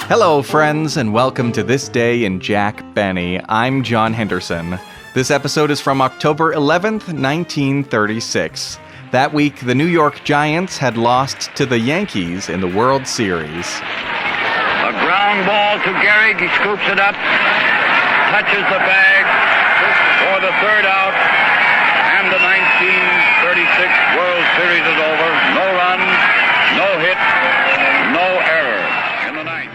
Hello, friends, and welcome to This Day in Jack Benny. I'm John Henderson. This episode is from October 11th, 1936. That week, the New York Giants had lost to the Yankees in the World Series. A ground ball to Gehrig. He scoops it up, touches the bag for the third out, and the 1936 World Series is over. No runs, no hit, no error in the ninth.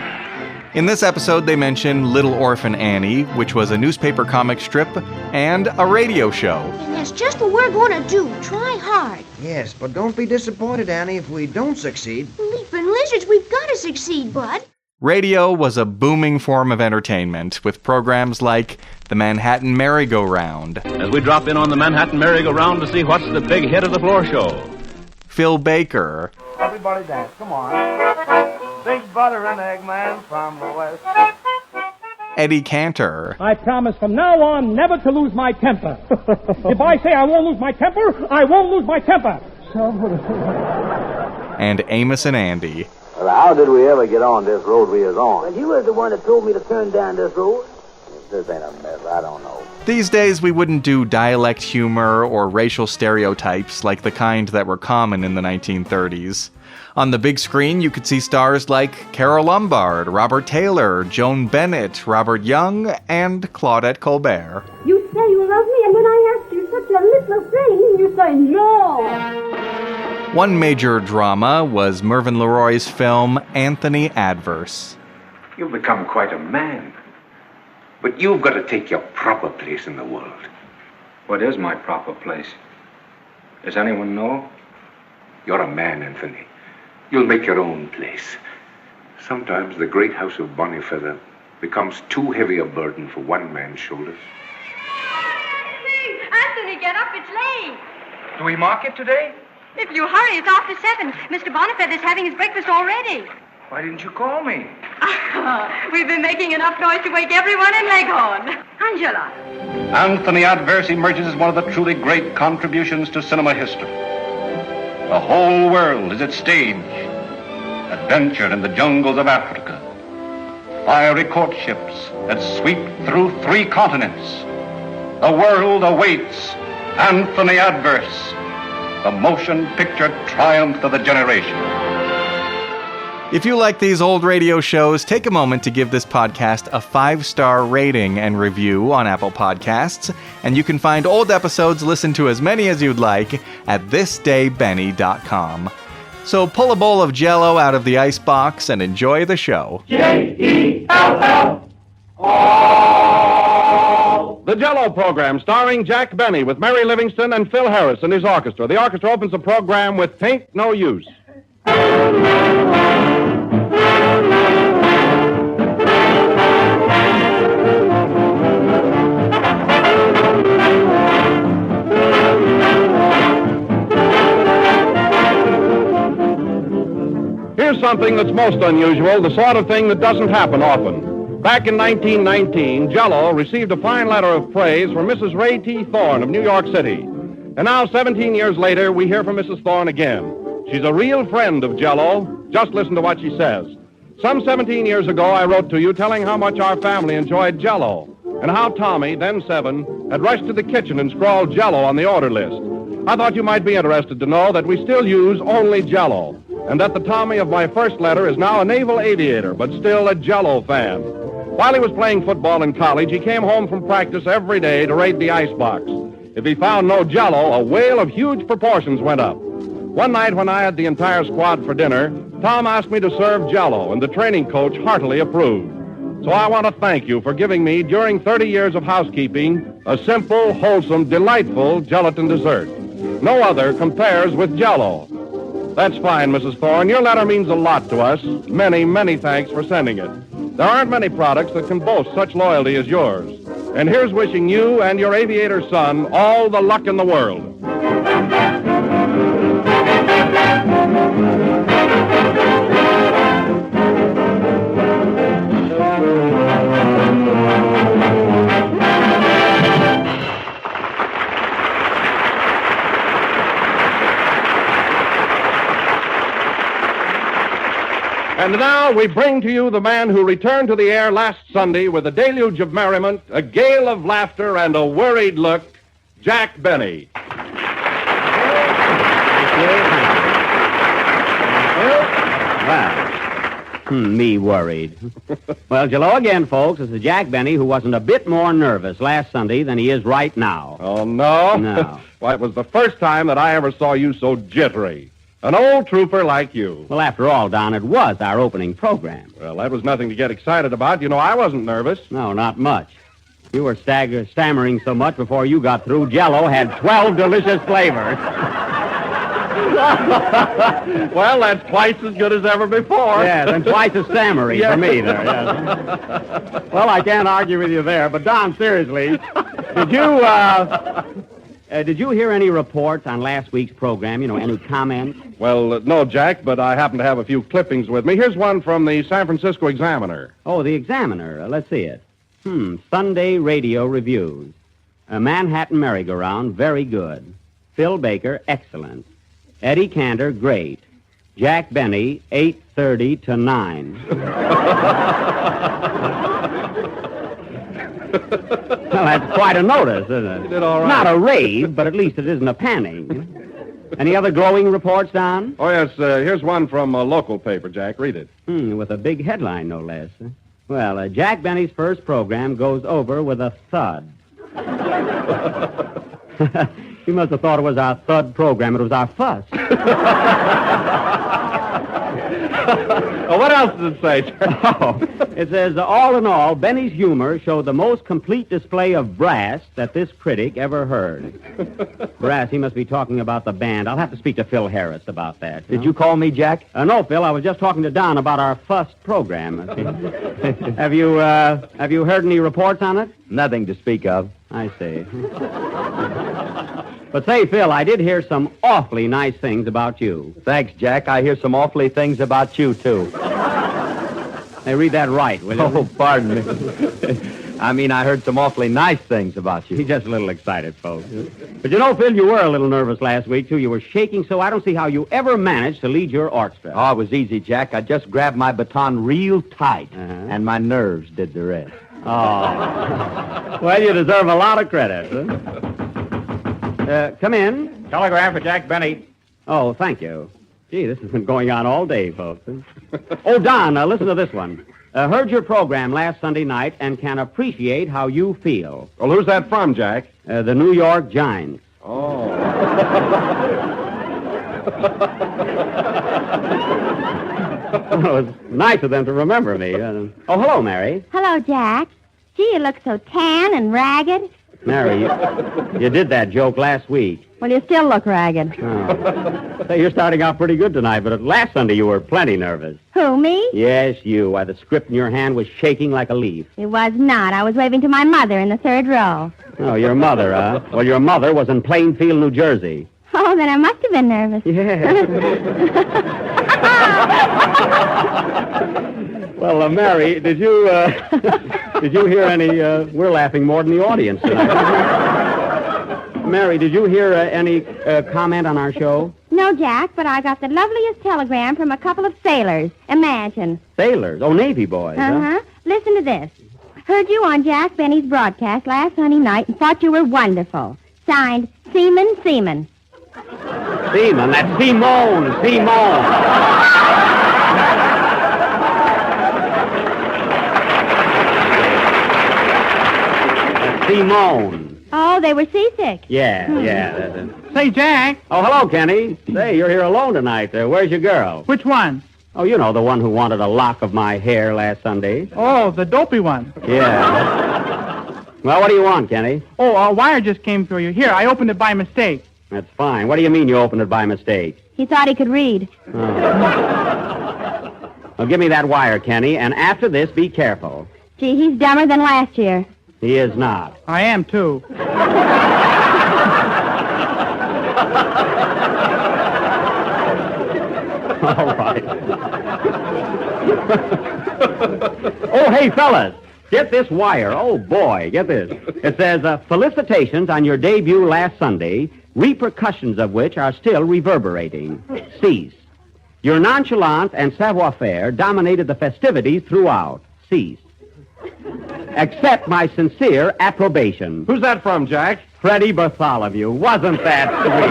In this episode, they mention Little Orphan Annie, which was a newspaper comic strip, and a radio show. And that's just what we're going to do. Try hard. Yes, but don't be disappointed, Annie, if we don't succeed. Leaping lizards, we've got to succeed, Bud. Radio was a booming form of entertainment, with programs like the Manhattan Merry-Go-Round. As we drop in on the Manhattan Merry-Go-Round to see what's the big hit of the floor show. Phil Baker. Everybody dance, come on. Big butter and egg man from the west. Eddie Cantor. I promise from now on never to lose my temper. If I say I won't lose my temper, I won't lose my temper. And Amos and Andy. Well, how did we ever get on this road we is on? Well, you was the one that told me to turn down this road. This ain't a mess, I don't know. These days, we wouldn't do dialect humor or racial stereotypes like the kind that were common in the 1930s. On the big screen, you could see stars like Carole Lombard, Robert Taylor, Joan Bennett, Robert Young, and Claudette Colbert. You say you love me, and when I ask you such a little thing, you say no. One major drama was Mervyn LeRoy's film Anthony Adverse. You've become quite a man. But you've got to take your proper place in the world. What is my proper place? Does anyone know? You're a man, Anthony. You'll make your own place. Sometimes the great house of Bonnyfeather becomes too heavy a burden for one man's shoulders. Anthony, get up, it's late. Do we market today? If you hurry, it's after 7. Mr. Bonnyfeather's having his breakfast already. Why didn't you call me? We've been making enough noise to wake everyone in Leghorn. Angela. Anthony Adverse emerges as one of the truly great contributions to cinema history. The whole world is its stage. Adventure in the jungles of Africa. Fiery courtships that sweep through 3 continents. The world awaits Anthony Adverse, the motion picture triumph of the generation. If you like these old radio shows, take a moment to give this podcast a 5-star rating and review on Apple Podcasts, and you can find old episodes, listen to as many as you'd like, at thisdaybenny.com. So pull a bowl of Jell-O out of the icebox and enjoy the show. J-E-L-L. The Jell-O program starring Jack Benny with Mary Livingston and Phil Harris and his orchestra. The orchestra opens the program with Tain't No Use. Here's something that's most unusual, the sort of thing that doesn't happen often. Back in 1919, Jell-O received a fine letter of praise from Mrs. Ray T. Thorne of New York City. And now, 17 years later, we hear from Mrs. Thorne again. She's a real friend of Jell-O. Just listen to what she says. Some 17 years ago, I wrote to you telling how much our family enjoyed Jell-O, and how Tommy, then 7, had rushed to the kitchen and scrawled Jell-O on the order list. I thought you might be interested to know that we still use only Jell-O, and that the Tommy of my first letter is now a naval aviator, but still a Jell-O fan. While he was playing football in college, he came home from practice every day to raid the icebox. If he found no Jell-O, a whale of huge proportions went up. One night when I had the entire squad for dinner, Tom asked me to serve Jell-O, and the training coach heartily approved. So I want to thank you for giving me, during 30 years of housekeeping, a simple, wholesome, delightful gelatin dessert. No other compares with Jell-O. That's fine, Mrs. Thorne. Your letter means a lot to us. Many, many thanks for sending it. There aren't many products that can boast such loyalty as yours. And here's wishing you and your aviator son all the luck in the world. And now we bring to you the man who returned to the air last Sunday with a deluge of merriment, a gale of laughter, and a worried look, Jack Benny. Well, me worried. Well, hello again, folks. This is Jack Benny, who wasn't a bit more nervous last Sunday than he is right now. Oh, no? No. Why, it was the first time that I ever saw you so jittery. An old trooper like you. Well, after all, Don, it was our opening program. Well, that was nothing to get excited about. You know, I wasn't nervous. No, not much. You were stammering so much before you got through. Jell-O had 12 delicious flavors. Well, that's twice as good as ever before. Yes, and twice as stammery for me there. Yes. Well, I can't argue with you there, but Don, seriously, did you hear any reports on last week's program? You know, any comments? Well, no, Jack, but I happen to have a few clippings with me. Here's one from the San Francisco Examiner. Oh, the Examiner. Let's see it. Sunday radio reviews. A Manhattan merry-go-round, very good. Phil Baker, excellent. Eddie Cantor, great. Jack Benny, 8:30 to 9. Well, that's quite a notice, isn't it? You did all right. Not a rave, but at least it isn't a panning. Any other glowing reports, Don? Oh, yes, here's one from a local paper, Jack. Read it. With a big headline, no less. Well, Jack Benny's first program goes over with a thud. You must have thought it was our thud program. It was our fuss. Oh, what else does it say, Oh, it says, all in all, Benny's humor showed the most complete display of brass that this critic ever heard. Brass, he must be talking about the band. I'll have to speak to Phil Harris about that. Did you call me, Jack? No, Phil, I was just talking to Don about our fuss program. Have you heard any reports on it? Nothing to speak of. I see. But say, Phil, I did hear some awfully nice things about you. Thanks, Jack. I hear some awfully things about you, too. Hey, read that right, will you? Oh, pardon me. I mean, I heard some awfully nice things about you. He's just a little excited, folks. But you know, Phil, you were a little nervous last week, too. You were shaking, so I don't see how you ever managed to lead your orchestra. Oh, it was easy, Jack. I just grabbed my baton real tight, and my nerves did the rest. Oh. Well, you deserve a lot of credit. Huh? Come in. Telegram for Jack Benny. Oh, thank you. Gee, this has been going on all day, folks. Oh, Don, listen to this one. Heard your program last Sunday night and can appreciate how you feel. Well, who's that from, Jack? The New York Giants. Oh. Well, it was nice of them to remember me. Oh, hello, Mary. Hello, Jack. Gee, you look so tan and ragged. Mary, you did that joke last week. Well, you still look ragged. Oh. Say, you're starting out pretty good tonight, but last Sunday you were plenty nervous. Who, me? Yes, you. Why, the script in your hand was shaking like a leaf. It was not. I was waving to my mother in the third row. Oh, your mother, huh? Well, your mother was in Plainfield, New Jersey. Oh, then I must have been nervous. Yeah. Well, Mary, did you hear any, we're laughing more than the audience tonight. Mary, did you hear any comment on our show? No, Jack, but I got the loveliest telegram from a couple of sailors. Imagine. Sailors? Oh, Navy boys, huh? Listen to this. Heard you on Jack Benny's broadcast last Sunday night and thought you were wonderful. Signed, Seaman. Seaman? That's Simone. Simone. Oh, they were seasick. Yeah. Say, Jack. Oh, hello, Kenny. Say, you're here alone tonight. Where's your girl? Which one? Oh, you know, the one who wanted a lock of my hair last Sunday. Oh, the dopey one. Yeah. Well, what do you want, Kenny? Oh, a wire just came through you. Here, I opened it by mistake. That's fine. What do you mean you opened it by mistake? He thought he could read. Oh. Well, give me that wire, Kenny, and after this, be careful. Gee, he's dumber than last year. He is not. I am, too. All right. Oh, hey, fellas. Get this wire. Oh, boy, get this. It says, felicitations on your debut last Sunday, repercussions of which are still reverberating. Cease. Your nonchalance and savoir-faire dominated the festivities throughout. Cease. Accept my sincere approbation. Who's that from, Jack? Freddie Bartholomew. Wasn't that sweet?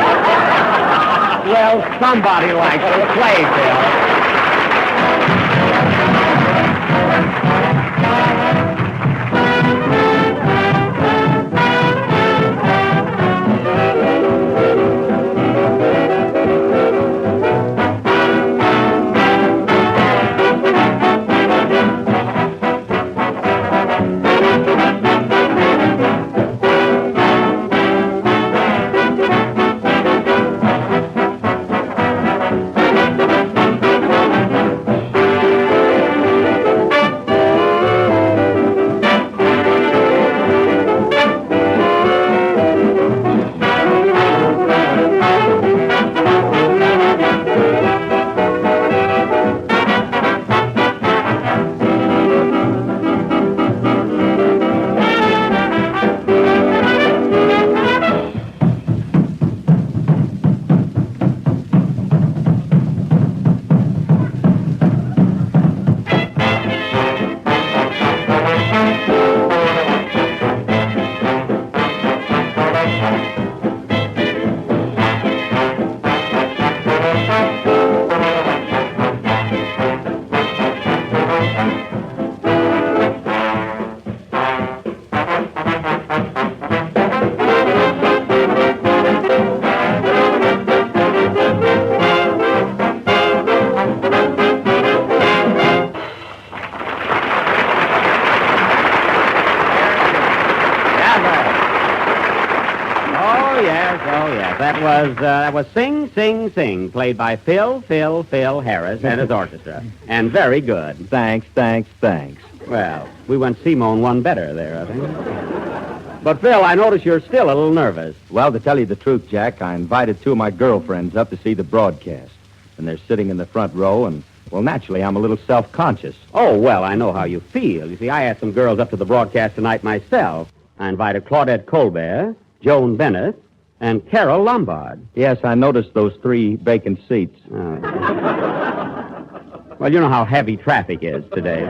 Well, somebody likes to play, Phil. That was Sing, Sing, Sing, played by Phil Harris and his orchestra. And very good. Thanks. Well, we went Simone one better there, I think. But, Phil, I notice you're still a little nervous. Well, to tell you the truth, Jack, I invited two of my girlfriends up to see the broadcast. And they're sitting in the front row, and, well, naturally, I'm a little self-conscious. Oh, well, I know how you feel. You see, I had some girls up to the broadcast tonight myself. I invited Claudette Colbert, Joan Bennett, and Carole Lombard. Yes, I noticed those 3 vacant seats. Well, you know how heavy traffic is today.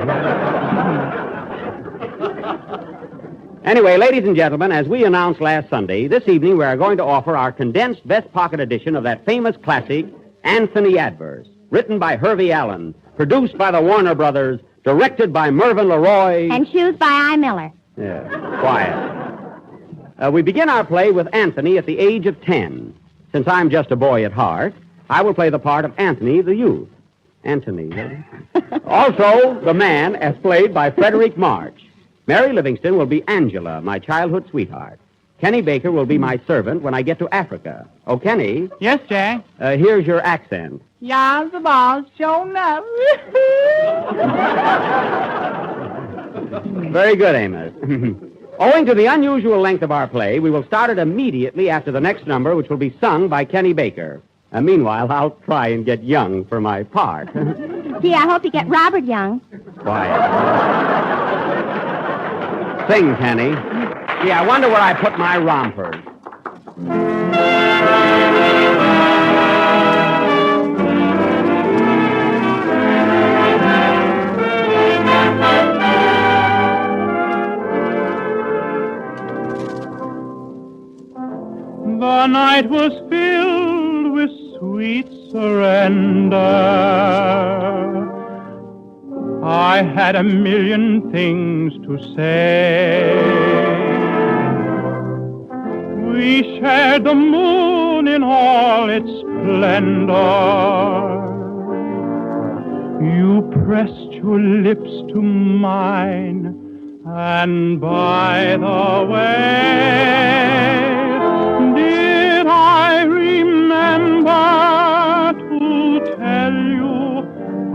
Anyway, ladies and gentlemen, as we announced last Sunday, this evening we are going to offer our condensed vest pocket edition of that famous classic, Anthony Adverse, written by Hervey Allen, produced by the Warner Brothers, directed by Mervyn LeRoy. And shoes by I. Miller. Yeah, quiet. We begin our play with Anthony at the age of 10. Since I'm just a boy at heart, I will play the part of Anthony the youth. Anthony. Also, the man, as played by Frederick March. Mary Livingston will be Angela, my childhood sweetheart. Kenny Baker will be my servant when I get to Africa. Oh, Kenny? Yes, Jack? Here's your accent. Yeah, the boss shown up. Very good, Amos. Owing to the unusual length of our play, we will start it immediately after the next number, which will be sung by Kenny Baker. Meanwhile, I'll try and get Young for my part. Gee, I hope you get Robert Young. Quiet. Sing, Kenny. Gee, I wonder where I put my rompers. The night was filled with sweet surrender. I had a million things to say. We shared the moon in all its splendor. You pressed your lips to mine, and by the way, did I remember to tell you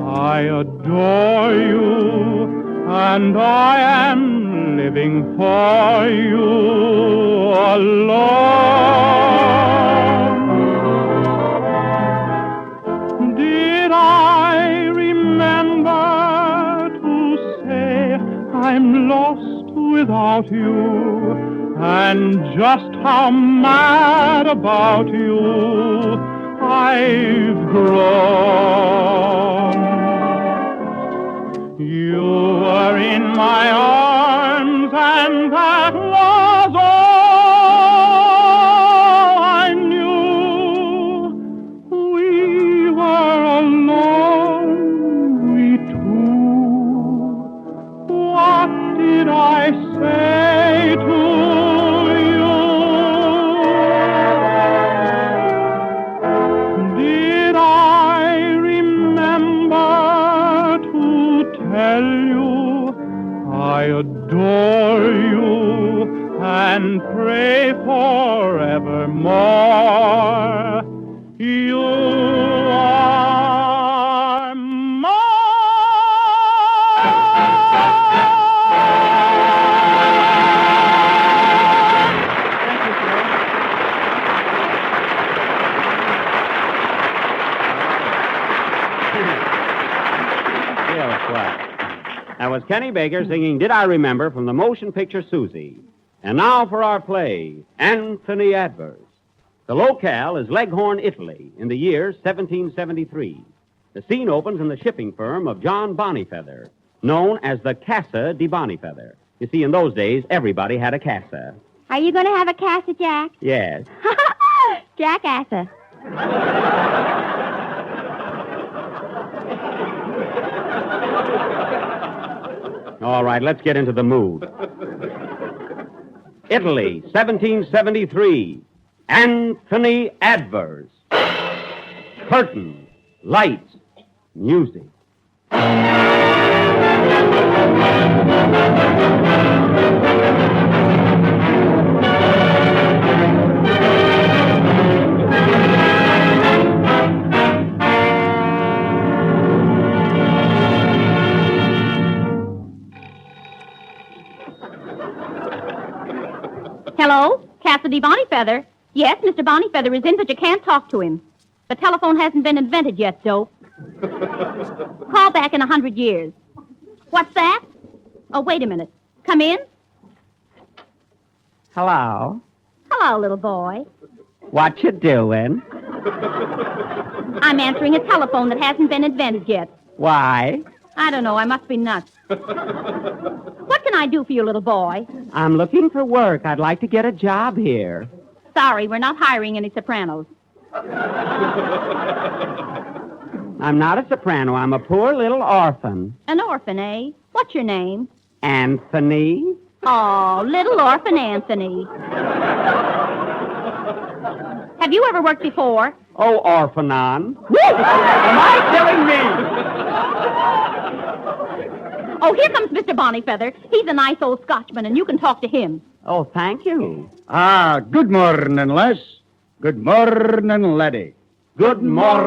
I adore you, and I am living for you alone? Did I remember to say I'm lost without you, and just how mad about you I I've grown. You were in my arms, and that was all I knew. We were alone, we two. What did I say to you? Did I remember to tell you I adore you and pray forevermore? You are mine. That was Kenny Baker singing Did I Remember from the motion picture Susie. And now for our play, Anthony Adverse. The locale is Leghorn, Italy, in the year 1773. The scene opens in the shipping firm of John Bonnyfeather, known as the Casa di Bonnyfeather. You see, in those days, everybody had a casa. Are you going to have a casa, Jack? Yes. Jackassa. All right, let's get into the mood. Italy, 1773. Anthony Adverse. Curtain, lights, music. Hello? Casa di Bonnyfeather? Yes, Mr. Bonnyfeather is in, but you can't talk to him. The telephone hasn't been invented yet, Dope. Call back in 100 years. What's that? Oh, wait a minute. Come in. Hello. Hello, little boy. What you doing? I'm answering a telephone that hasn't been invented yet. Why? I don't know. I must be nuts. What can I do for you, little boy? I'm looking for work. I'd like to get a job here. Sorry, we're not hiring any sopranos. I'm not a soprano. I'm a poor little orphan. An orphan, eh? What's your name? Anthony? Oh, Little Orphan Anthony. Have you ever worked before? Oh, Orphanon. Am I killing me? Oh, here comes Mr. Bonnyfeather. He's a nice old Scotchman, and you can talk to him. Oh, thank you. Ah, good morning, Les. Good morning, laddie. Good morning.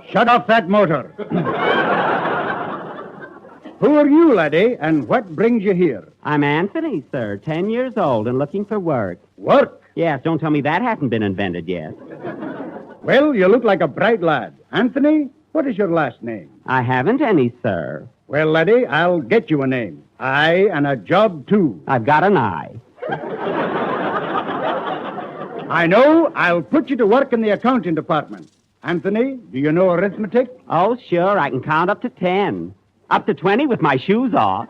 Shut off that motor. Who are you, laddie, and what brings you here? I'm Anthony, sir, 10 years old and looking for work. Work? Yes, don't tell me that hasn't been invented yet. Well, you look like a bright lad. Anthony, what is your last name? I haven't any, sir. Well, laddie, I'll get you a name. Aye, and a job, too. I've got an eye. I know. I'll put you to work in the accounting department. Anthony, do you know arithmetic? Oh, sure. I can count up to 10. Up to 20 with my shoes off.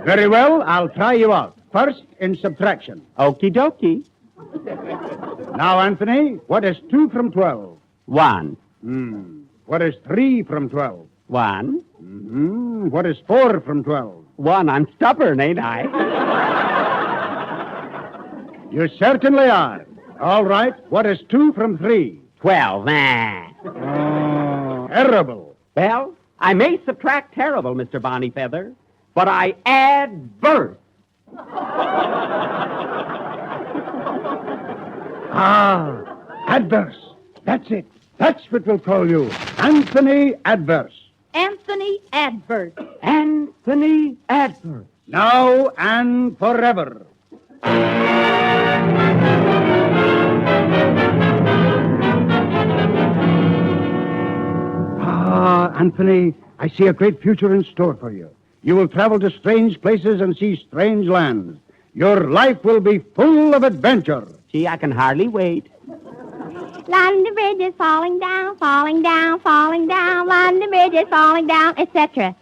Very well. I'll try you out. First, in subtraction. Okie dokie. Now, Anthony, what is 2 from 12? 1. What is 3 from 12? 1. What is 4 from 12? 1. I'm stubborn, ain't I? You certainly are. All right. What is 2 from 3? 12. Terrible. Well, I may subtract terrible, Mr. Bonnyfeather, but I add verse. Adverse. That's it. That's what we'll call you. Anthony Adverse. Anthony Adverse. Anthony Adverse. Now and forever. Ah, Anthony, I see a great future in store for you. You will travel to strange places and see strange lands. Your life will be full of adventure. Gee, I can hardly wait. London Bridge is falling down, falling down, falling down. London Bridge is falling down, etc.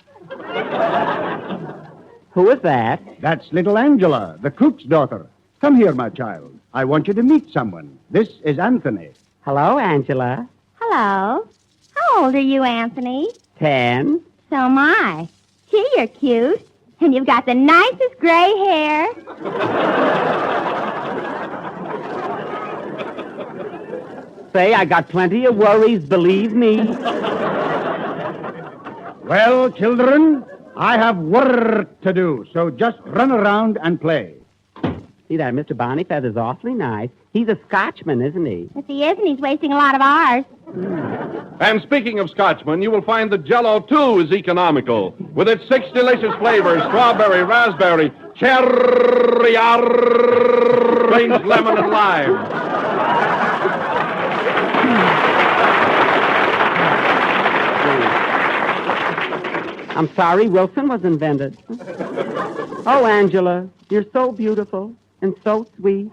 Who is that? That's little Angela, the cook's daughter. Come here, my child. I want you to meet someone. This is Anthony. Hello, Angela. Hello. How old are you, Anthony? 10. So am I. Gee, you're cute. And you've got the nicest gray hair. Say, I got plenty of worries, believe me. Well, children, I have work to do, so just run around and play. See, that Mr. Bonnyfeather's awfully nice. He's a Scotchman, isn't he? If he isn't, he's wasting a lot of ours. And speaking of Scotchman, you will find that Jell-O, too, is economical. With its 6 delicious flavors, strawberry, raspberry, cherry, orange, lemon, and lime. I'm sorry Wilson was invented. Oh, Angela, you're so beautiful and so sweet.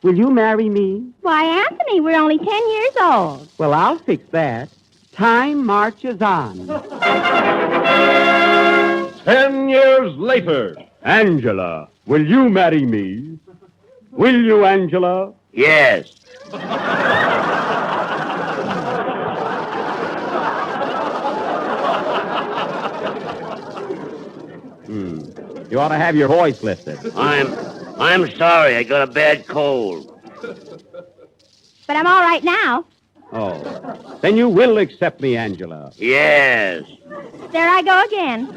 Will you marry me? Why, Anthony, we're only 10 years old. Well, I'll fix that. Time marches on. 10 years later. Angela, will you marry me? Will you, Angela? Yes. You ought to have your voice lifted. I'm sorry. I got a bad cold. But I'm all right now. Oh, then you will accept me, Angela. Yes. There I go again.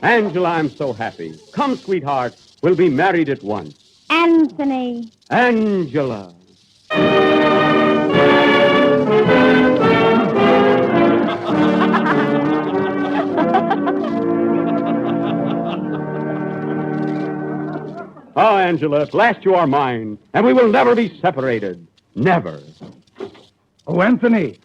Angela, I'm so happy. Come, sweetheart. We'll be married at once. Anthony. Angela. Oh, Angela, at last you are mine, and we will never be separated. Never. Oh, Anthony!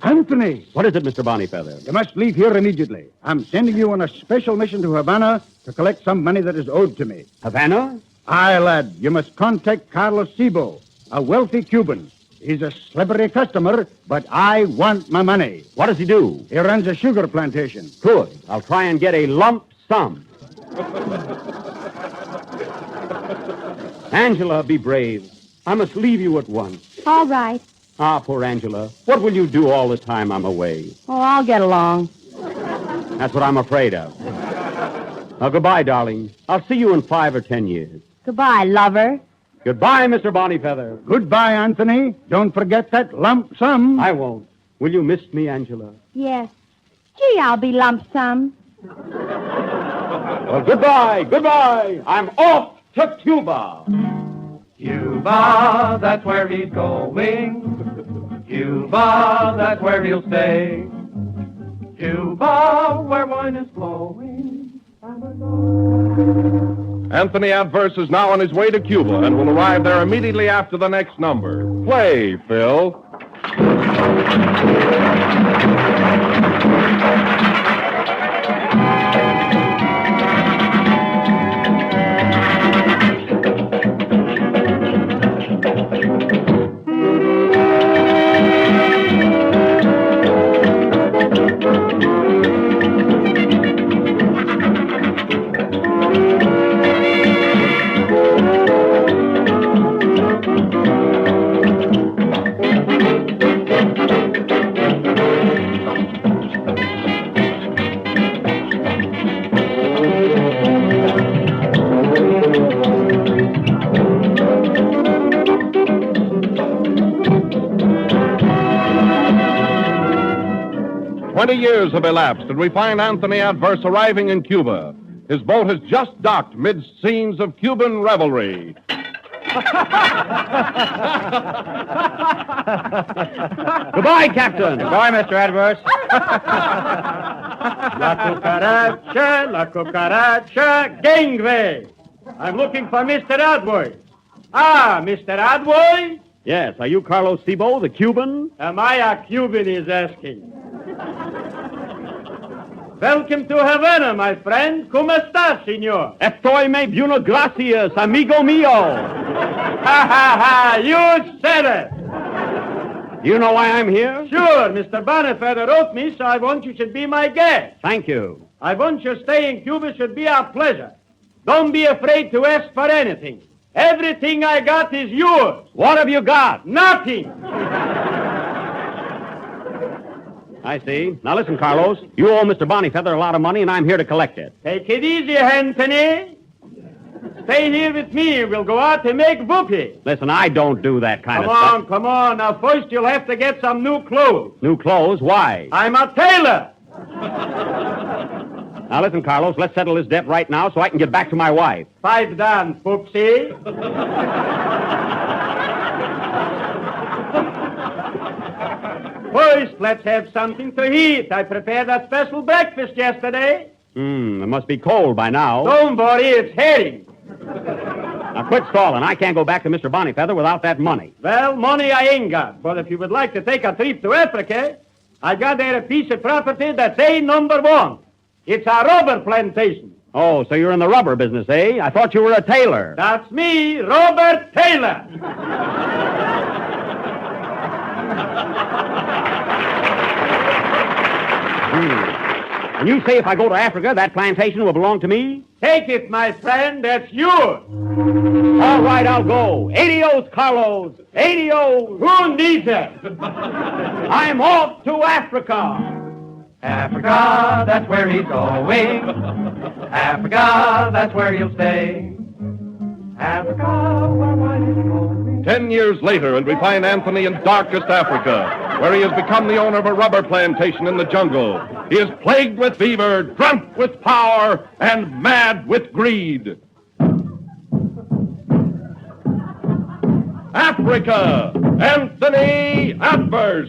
What is it, Mr. Bonnyfeather? You must leave here immediately. I'm sending you on a special mission to Havana to collect some money that is owed to me. Havana? Aye, lad. You must contact Carlos Sibo, a wealthy Cuban. He's a slippery customer, but I want my money. What does he do? He runs a sugar plantation. Good. I'll try and get a lump sum. Angela, be brave. I must leave you at once. All right. Ah, poor Angela. What will you do all the time I'm away? Oh, I'll get along. That's what I'm afraid of. Now, goodbye, darling. I'll see you in 5 or 10 years. Goodbye, lover. Goodbye, Mr. Bonnyfeather. Goodbye, Anthony. Don't forget that lump sum. I won't. Will you miss me, Angela? Yes. Gee, I'll be lump sum. Well, goodbye. I'm off to Cuba. Cuba, that's where he's going. Cuba, that's where he'll stay. Cuba, where wine is flowing. Anthony Adverse is now on his way to Cuba and will arrive there immediately after the next number. Play, Phil. 20 years have elapsed, and we find Anthony Adverse arriving in Cuba. His boat has just docked mid-scenes of Cuban revelry. Goodbye, Captain. Goodbye, Mr. Adverse. La cucaracha, gangway. I'm looking for Mr. Adwoy. Ah, Mr. Adwoy, Yes, are you Carlos Cibo, the Cuban? Am I a Cuban, he's asking. Welcome to Havana, my friend. ¿Cómo estás, senor? Estoy muy bien, gracias, amigo mío. Ha, ha, ha, you said it. You know why I'm here? Sure, Mr. Bonifeather wrote me, so I want you should be my guest. Thank you. I want your stay in Cuba should be a pleasure. Don't be afraid to ask for anything. Everything I got is yours. What have you got? Nothing. I see. Now listen, Carlos. You owe Mr. Bonifeather a lot of money, and I'm here to collect it. Take it easy, Anthony. Stay here with me. We'll go out to make whoopee. Listen, I don't do that kind of Come stuff. on, come on. Now, first you'll have to get some new clothes. New clothes? Why? I'm a tailor. Now listen, Carlos, let's settle this debt right now so I can get back to my wife. 5 down, Poopsie. First, let's have something to eat. I prepared a special breakfast yesterday. It must be cold by now. Don't worry, it's herring. Now quit stalling. I can't go back to Mr. Bonifeather without that money. Well, money I ain't got. But if you would like to take a trip to Africa, I got there a piece of property that's number 1. It's a rubber plantation. Oh, so you're in the rubber business, eh? I thought you were a tailor. That's me, Robert Taylor. And you say if I go to Africa, that plantation will belong to me? Take it, my friend. That's yours. All right, I'll go. Adios, Carlos. Adios. Who needs it? I'm off to Africa. Africa, that's where he's going. Africa, that's where he'll stay. Africa, where might he go? 10 years later, and we find Anthony in darkest Africa, where he has become the owner of a rubber plantation in the jungle. He is plagued with fever, drunk with power, and mad with greed. Africa, Anthony Adverse.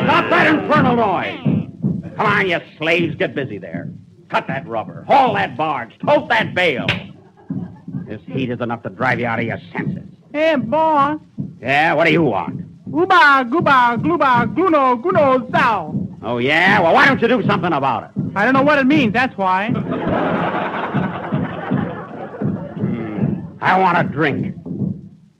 Stop that infernal noise! Come on, you slaves, get busy there. Cut that rubber, haul that barge, tote that bale. This heat is enough to drive you out of your senses. Hey, boss. Yeah, what do you want? Ooba, gooba, glooba, gluno, guno, zow. Oh, yeah? Well, why don't you do something about it? I don't know what it means, that's why. I want a drink.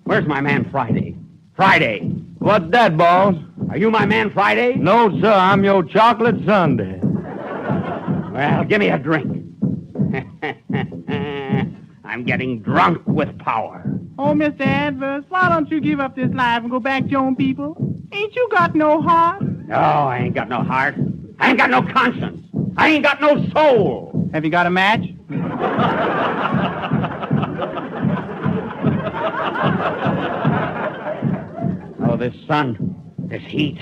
Where's my man Friday? Friday. What's that, boss? Are you my man Friday? No, sir. I'm your chocolate sundae. Well, give me a drink. I'm getting drunk with power. Oh, Mr. Adverse, why don't you give up this life and go back to your own people? Ain't you got no heart? No, I ain't got no heart. I ain't got no conscience. I ain't got no soul. Have you got a match? Oh, this sun, this heat,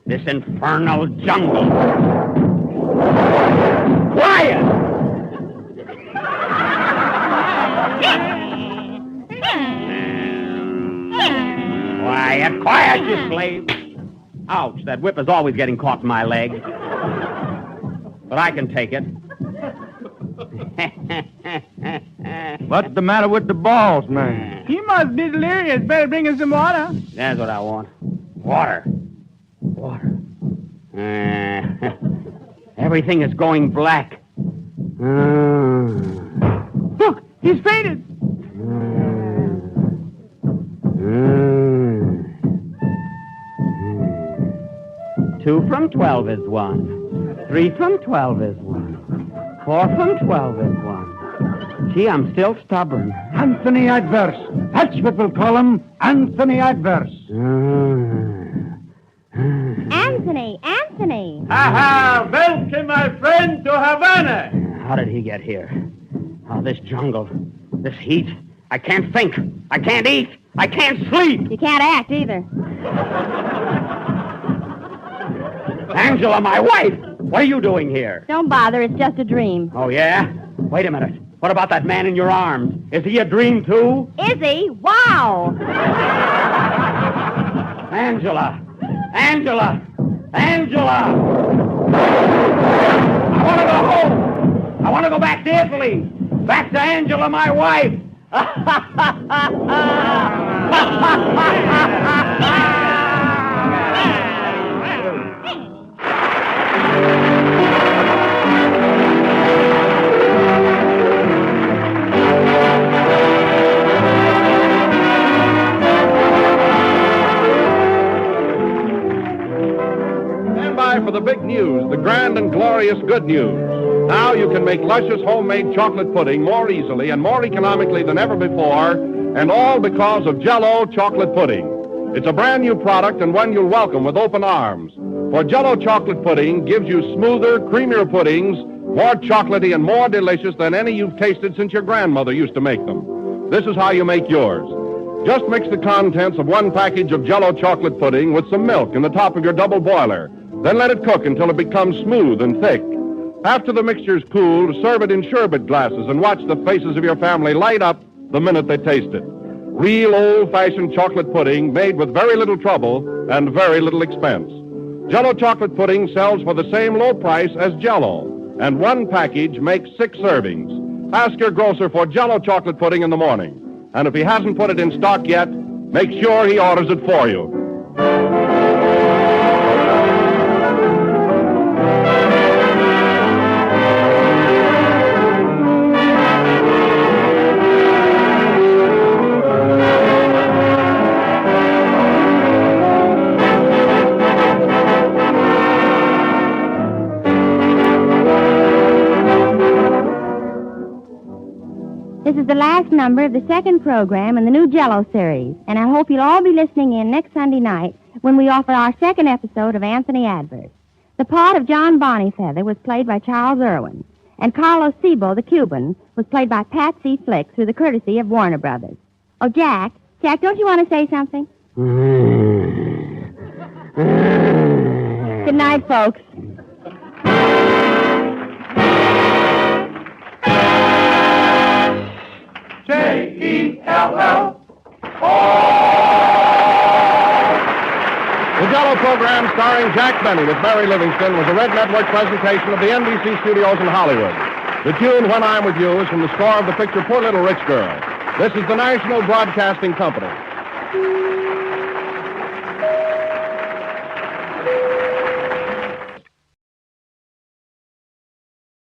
this infernal jungle. Quiet! Quiet, quiet, you slave. Ouch, that whip is always getting caught in my leg. But I can take it. What's the matter with the balls, man? He must be delirious. Better bring him some water. That's what I want. Water. Water. Everything is going black. Look, he's fainted. 2 from 12 is 1. 3 from 12 is 1. 4 from 12 is 1. Gee, I'm still stubborn. Anthony Adverse. That's what we'll call him. Anthony Adverse. Anthony. Ha-ha! Welcome, my friend, to Havana. How did he get here? Oh, this jungle. This heat. I can't think. I can't eat. I can't sleep. You can't act either. Angela, my wife! What are you doing here? Don't bother, it's just a dream. Oh, yeah? Wait a minute. What about that man in your arms? Is he a dream, too? Is he? Wow! Angela! Angela! Angela! I want to go home. I want to go back to Italy. Back to Angela, my wife. For the big news, the grand and glorious good news. Now you can make luscious homemade chocolate pudding more easily and more economically than ever before, and all because of Jell-O chocolate pudding. It's a brand new product and one you'll welcome with open arms. For Jell-O chocolate pudding gives you smoother, creamier puddings, more chocolatey and more delicious than any you've tasted since your grandmother used to make them. This is how you make yours. Just mix the contents of one package of Jell-O chocolate pudding with some milk in the top of your double boiler. Then let it cook until it becomes smooth and thick. After the mixture's cooled, serve it in sherbet glasses and watch the faces of your family light up the minute they taste it. Real old-fashioned chocolate pudding made with very little trouble and very little expense. Jell-O chocolate pudding sells for the same low price as Jell-O, and one package makes 6 servings. Ask your grocer for Jell-O chocolate pudding in the morning. And if he hasn't put it in stock yet, make sure he orders it for you. This is the last number of the second program in the new Jell-O series, and I hope you'll all be listening in next Sunday night when we offer our second episode of Anthony Adverse. The part of John Bonnyfeather was played by Charles Irwin, and Carlos Sebo, the Cuban, was played by Pat C. Flick through the courtesy of Warner Brothers. Oh, Jack, don't you want to say something? Good night, folks. Jell-O. The Jell-O program starring Jack Benny with Mary Livingston was a Red Network presentation of the NBC studios in Hollywood. The tune When I'm With You is from the score of the picture Poor Little Rich Girl. This is the National Broadcasting Company.